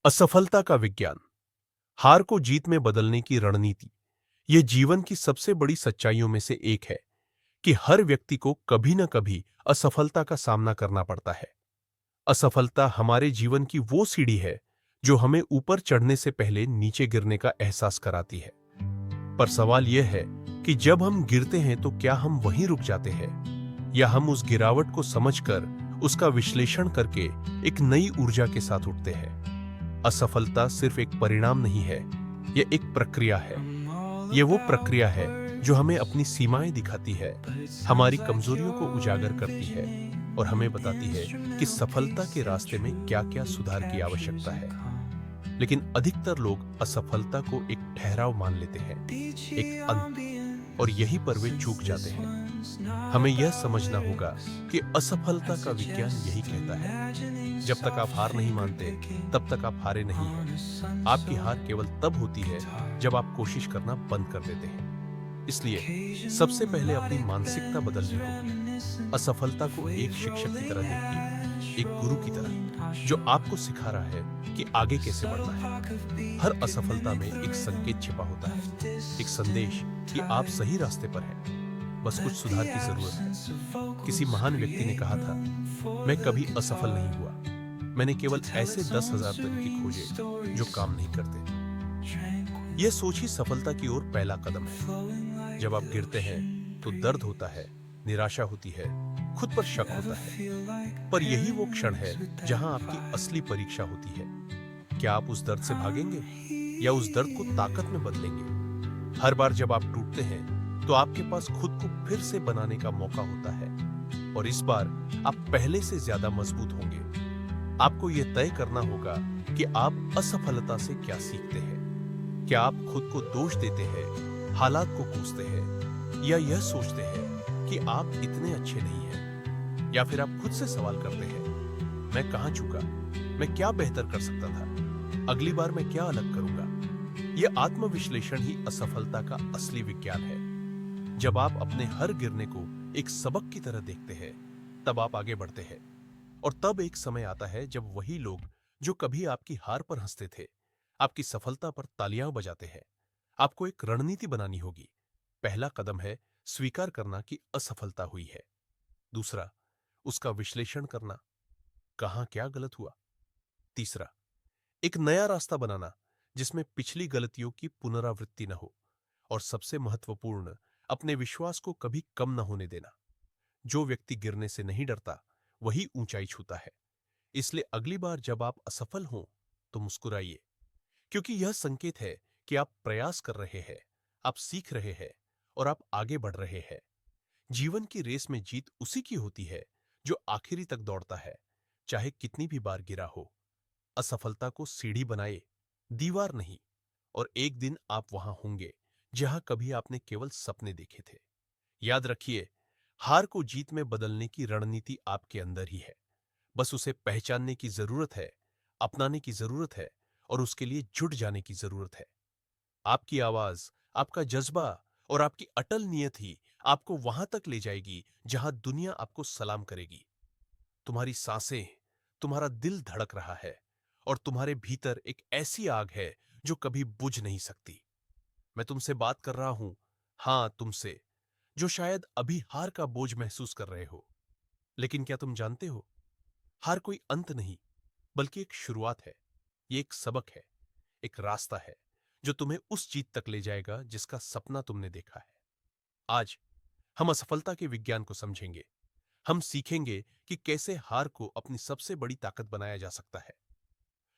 असफलता का विज्ञान, हार को जीत में बदलने की रणनीति। यह जीवन की सबसे बड़ी सच्चाइयों में से एक है कि हर व्यक्ति को कभी न कभी असफलता का सामना करना पड़ता है। असफलता हमारे जीवन की वो सीढ़ी है जो हमें ऊपर चढ़ने से पहले नीचे गिरने का एहसास कराती है। पर सवाल यह है कि जब हम गिरते हैं तो क्या हम वहीं रुक जाते हैं या हम उस गिरावट को समझकर उसका विश्लेषण करके एक नई ऊर्जा के साथ उठते हैं। असफलता सिर्फ एक परिणाम नहीं है, यह एक प्रक्रिया है। यह वो प्रक्रिया है जो हमें अपनी सीमाएं दिखाती है, हमारी कमजोरियों को उजागर करती है और हमें बताती है कि सफलता के रास्ते में क्या-क्या सुधार की आवश्यकता है। लेकिन अधिकतर लोग असफलता को एक ठहराव मान लेते हैं, एक अंत, और यहीं पर वे चूक जाते हैं। हमें यह समझना होगा कि असफलता का विज्ञान यही कहता है, जब तक आप हार नहीं मानते, तब तक आप हारे नहीं हैं। आपकी हार केवल तब होती है जब आप कोशिश करना बंद कर देते हैं। इसलिए सबसे पहले अपनी मानसिकता बदलनी होगी। असफलता को एक शिक्षक की तरह देखिए, एक गुरु की तरह, जो आपको सिखा रहा है कि आगे कैसे बढ़ना है। हर असफलता में एक संकेत छिपा होता है, एक संदेश कि आप सही रास्ते पर हैं, बस कुछ सुधार की जरूरत है। किसी महान व्यक्ति ने कहा था, मैं कभी असफल नहीं हुआ, मैंने केवल ऐसे 10,000 तरीके खोजे जो काम नहीं करते। यह सोच ही सफलता की ओर पहला कदम है। जब आप गिरते हैं तो दर्द होता है, निराशा होती है, खुद पर शक होता है, पर यही वो क्षण है जहां आपकी असली परीक्षा होती है। क्या आप उस दर्द से भागेंगे या उस दर्द को ताकत में बदलेंगे? हर बार जब आप टूटते हैं तो आपके पास खुद को फिर से बनाने का मौका होता है, और इस बार आप पहले से ज्यादा मजबूत होंगे। आपको यह तय करना होगा कि आप असफलता से क्या सीखते हैं। क्या आप खुद को दोष देते हैं, हालात को कोसते हैं, या यह सोचते हैं कि आप इतने अच्छे नहीं हैं? या फिर आप खुद से सवाल करते हैं, मैं कहां चूका, मैं क्या बेहतर कर सकता था, अगली बार मैं क्या अलग करूंगा? यह आत्मविश्लेषण ही असफलता का असली विज्ञान है। जब आप अपने हर गिरने को एक सबक की तरह देखते हैं, तब आप आगे बढ़ते हैं। और तब एक समय आता है जब वही लोग जो कभी आपकी हार पर हंसते थे, आपकी सफलता पर तालियां बजाते हैं। आपको एक रणनीति बनानी होगी। पहला कदम है स्वीकार करना कि असफलता हुई है। दूसरा, उसका विश्लेषण करना, कहां क्या गलत हुआ। तीसरा, एक नया रास्ता बनाना जिसमें पिछली गलतियों की पुनरावृत्ति न हो। और सबसे महत्वपूर्ण, अपने विश्वास को कभी कम न होने देना। जो व्यक्ति गिरने से नहीं डरता, वही ऊंचाई छूता है। इसलिए अगली बार जब आप असफल हों तो मुस्कुराइए, क्योंकि यह संकेत है कि आप प्रयास कर रहे हैं, आप सीख रहे हैं और आप आगे बढ़ रहे हैं। जीवन की रेस में जीत उसी की होती है जो आखिरी तक दौड़ता है, चाहे कितनी भी बार गिरा हो। असफलता को सीढ़ी बनाए, दीवार नहीं। और एक दिन आप वहां होंगे जहां कभी आपने केवल सपने देखे थे। याद रखिए, हार को जीत में बदलने की रणनीति आपके अंदर ही है। बस उसे पहचानने की जरूरत है, अपनाने की जरूरत है, और उसके लिए जुट जाने की जरूरत है। आपकी आवाज, आपका जज्बा और आपकी अटल नियत ही आपको वहां तक ले जाएगी जहां दुनिया आपको सलाम करेगी। तुम्हारी सांसें, तुम्हारा दिल धड़क रहा है, और तुम्हारे भीतर एक ऐसी आग है जो कभी बुझ नहीं सकती। मैं तुमसे बात कर रहा हूं, हां तुमसे, जो शायद अभी हार का बोझ महसूस कर रहे हो। लेकिन क्या तुम जानते हो, हार कोई अंत नहीं, बल्कि एक शुरुआत है। ये एक सबक है, एक रास्ता है जो तुम्हें उस जीत तक ले जाएगा जिसका सपना तुमने देखा है। आज हम असफलता के विज्ञान को समझेंगे। हम सीखेंगे कि कैसे हार को अपनी सबसे बड़ी ताकत बनाया जा सकता है।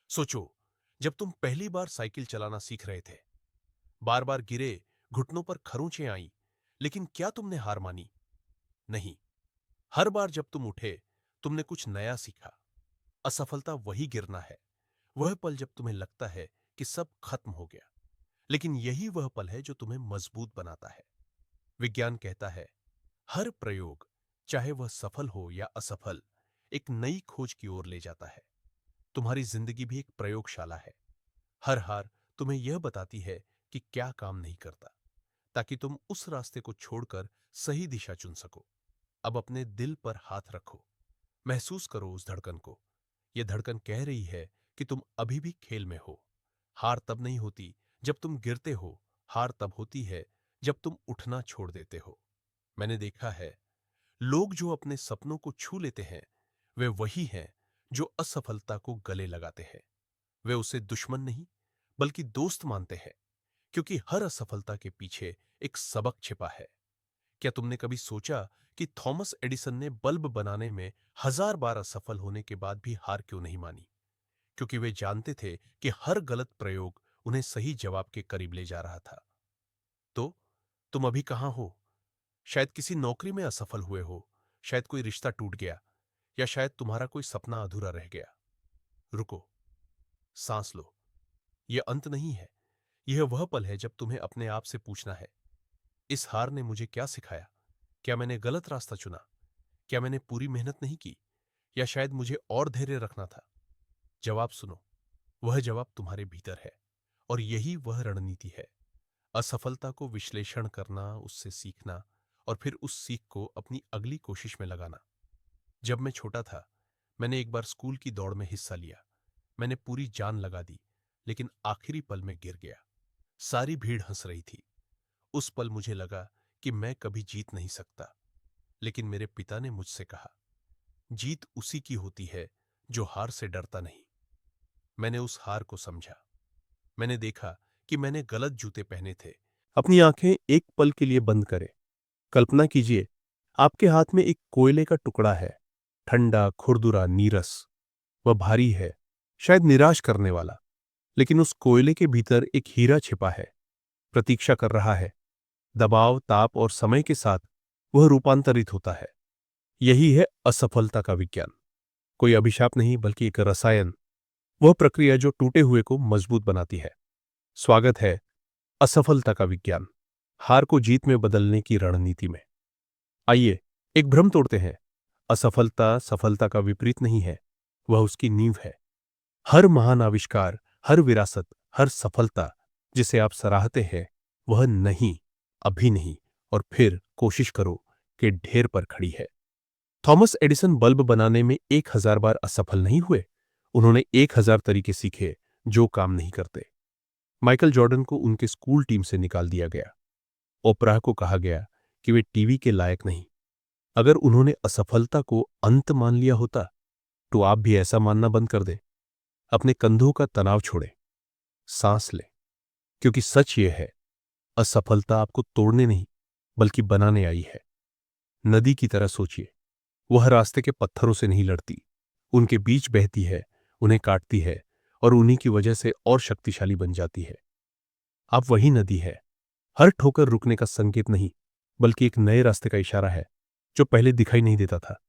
सोचो, जब तुम पहली बार साइकिल चलाना सीख रहे थे, बार बार गिरे, घुटनों पर खरोंचें आई, लेकिन क्या तुमने हार मानी? नहीं। हर बार जब तुम उठे, तुमने कुछ नया सीखा। असफलता वही गिरना है, वह पल जब तुम्हें लगता है कि सब खत्म हो गया, लेकिन यही वह पल है जो तुम्हें मजबूत बनाता है। विज्ञान कहता है, हर प्रयोग, चाहे वह सफल हो या असफल, एक नई खोज की ओर ले जाता है। तुम्हारी जिंदगी भी एक प्रयोगशाला है। हर हार तुम्हें यह बताती है कि क्या काम नहीं करता, ताकि तुम उस रास्ते को छोड़कर सही दिशा चुन सको। अब अपने दिल पर हाथ रखो, महसूस करो उस धड़कन को। यह धड़कन कह रही है कि तुम अभी भी खेल में हो। हार तब नहीं होती जब तुम गिरते हो, हार तब होती है जब तुम उठना छोड़ देते हो। मैंने देखा है, लोग जो अपने सपनों को छू लेते हैं, वे वही हैं जो असफलता को गले लगाते हैं। वे उसे दुश्मन नहीं, बल्कि दोस्त मानते हैं, क्योंकि हर असफलता के पीछे एक सबक छिपा है। क्या तुमने कभी सोचा कि थॉमस एडिसन ने बल्ब बनाने में 1000 बार असफल होने के बाद भी हार क्यों नहीं मानी? क्योंकि वे जानते थे कि हर गलत प्रयोग उन्हें सही जवाब के करीब ले जा रहा था। तो तुम अभी कहां हो? शायद किसी नौकरी में असफल हुए हो, शायद कोई रिश्ता टूट गया, या शायद तुम्हारा कोई सपना अधूरा रह गया। रुको, सांस लो। यह अंत नहीं है। यह वह पल है जब तुम्हें अपने आप से पूछना है, इस हार ने मुझे क्या सिखाया? क्या मैंने गलत रास्ता चुना? क्या मैंने पूरी मेहनत नहीं की? या शायद मुझे और धैर्य रखना था? जवाब सुनो। वह जवाब तुम्हारे भीतर है, और यही वह रणनीति है। असफलता को विश्लेषण करना, उससे सीखना, और फिर उस सीख को अपनी अगली कोशिश में लगाना। जब मैं छोटा था, मैंने एक बार स्कूल की दौड़ में हिस्सा लिया। मैंने पूरी जान लगा दी, लेकिन आखिरी पल में गिर गया। सारी भीड़ हंस रही थी। उस पल मुझे लगा कि मैं कभी जीत नहीं सकता। लेकिन मेरे पिता ने मुझसे कहा, जीत उसी की होती है जो हार से डरता नहीं। मैंने उस हार को समझा। मैंने देखा कि मैंने गलत जूते पहने थे। अपनी आंखें एक पल के लिए बंद करें। कल्पना कीजिए, आपके हाथ में एक कोयले का टुकड़ा है, ठंडा, खुरदुरा, नीरस। वह भारी है, शायद निराश करने वाला। लेकिन उस कोयले के भीतर एक हीरा छिपा है, प्रतीक्षा कर रहा है। दबाव, ताप और समय के साथ वह रूपांतरित होता है। यही है असफलता का विज्ञान। कोई अभिशाप नहीं, बल्कि एक रसायन, वह प्रक्रिया जो टूटे हुए को मजबूत बनाती है। स्वागत है असफलता का विज्ञान, हार को जीत में बदलने की रणनीति में। आइए एक भ्रम तोड़ते हैं। असफलता सफलता का विपरीत नहीं है, वह उसकी नींव है। हर महान आविष्कार, हर विरासत, हर सफलता जिसे आप सराहते हैं, वह नहीं, अभी नहीं, और फिर कोशिश करो कि ढेर पर खड़ी है। थॉमस एडिसन बल्ब बनाने में 1000 बार असफल नहीं हुए। उन्होंने 1000 तरीके सीखे जो काम नहीं करते। माइकल जॉर्डन को उनके स्कूल टीम से निकाल दिया गया। ओपराह को कहा गया कि वे टीवी के लायक नहीं। अगर उन्होंने असफलता को अंत मान लिया होता, तो आप भी ऐसा मानना बंद कर दें। अपने कंधों का तनाव छोड़ें, सांस लें, क्योंकि सच यह है, असफलता आपको तोड़ने नहीं, बल्कि बनाने आई है। नदी की तरह सोचिए, वह रास्ते के पत्थरों से नहीं लड़ती, उनके बीच बहती है, उन्हें काटती है, और उन्हीं की वजह से और शक्तिशाली बन जाती है। आप वही नदी है, हर ठोकर रुकने का संकेत नहीं, बल्कि एक नए रास्ते का इशारा है, जो पहले दिखाई नहीं देता था।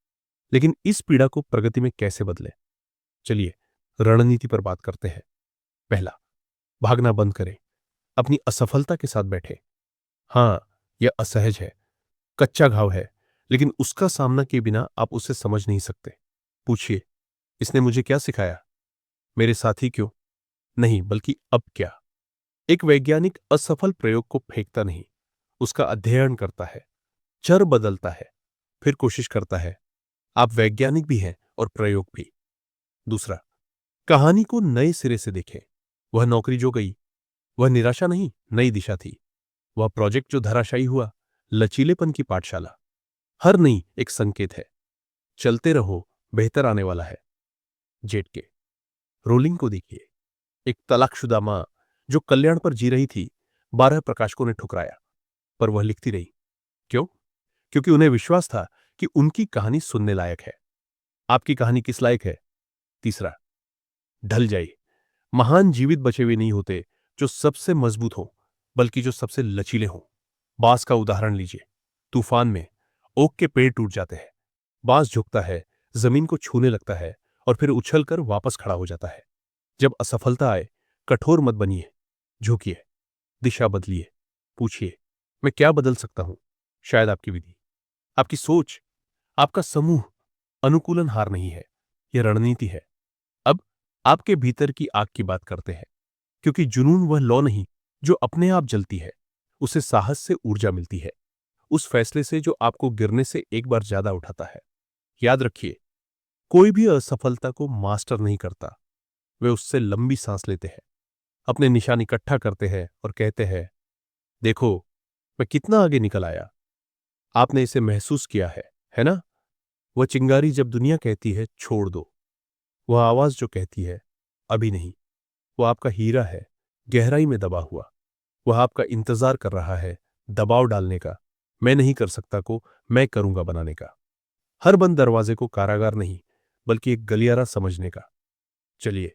लेकिन इस पीड़ा को प्रगति में कैसे बदले? चलिए रणनीति पर बात करते हैं। पहला, भागना बंद करें। अपनी असफलता के साथ बैठे। हां, यह असहज है, कच्चा घाव है, लेकिन उसका सामना किए बिना आप उसे समझ नहीं सकते। पूछिए, इसने मुझे क्या सिखाया? मेरे साथ ही क्यों? नहीं, बल्कि अब क्या? एक वैज्ञानिक असफल प्रयोग को फेंकता नहीं, उसका अध्ययन करता है, चर बदलता है, फिर कोशिश करता है। आप वैज्ञानिक भी हैं और प्रयोग भी। दूसरा, कहानी को नए सिरे से देखें। वह नौकरी जो गई, वह निराशा नहीं, नई दिशा थी। वह प्रोजेक्ट जो धराशायी हुआ, लचीलेपन की पाठशाला। हर नई एक संकेत है। चलते रहो, बेहतर आने वाला है। जेट के रोलिंग को देखिए, एक तलाकशुदा मां जो कल्याण पर जी रही थी, 12 प्रकाशकों ने ठुकराया, पर वह लिखती रही। क्यों? क्योंकि उन्हें विश्वास था कि उनकी कहानी सुनने लायक है। आपकी कहानी किस लायक है? तीसरा, ढल जाइए। महान जीवित बचे हुए नहीं होते जो सबसे मजबूत हो, बल्कि जो सबसे लचीले हों। बांस का उदाहरण लीजिए। तूफान में ओक के पेड़ टूट जाते हैं, बांस झुकता है, जमीन को छूने लगता है, और फिर उछलकर वापस खड़ा हो जाता है। जब असफलता आए, कठोर मत बनिए, झुकिए, दिशा बदलिए, पूछिए, मैं क्या बदल सकता हूं? शायद आपकी विधि, आपकी सोच, आपका समूह। अनुकूलन हार नहीं है, यह रणनीति है। अब आपके भीतर की आग की बात करते हैं, क्योंकि जुनून वह लौ नहीं जो अपने आप जलती है, उसे साहस से ऊर्जा मिलती है, उस फैसले से जो आपको गिरने से एक बार ज्यादा उठाता है। याद रखिए, कोई भी असफलता को मास्टर नहीं करता, वे उससे लंबी सांस लेते हैं, अपने निशान इकट्ठा करते हैं और कहते हैं, देखो मैं कितना आगे निकल आया। आपने इसे महसूस किया है ना? वह चिंगारी जब दुनिया कहती है छोड़ दो, वह आवाज जो कहती है अभी नहीं, वो आपका हीरा है, गहराई में दबा हुआ। वह आपका इंतजार कर रहा है दबाव डालने का, मैं नहीं कर सकता को मैं करूंगा बनाने का। हर बंद दरवाजे को कारागार नहीं, बल्कि एक गलियारा समझने का। चलिए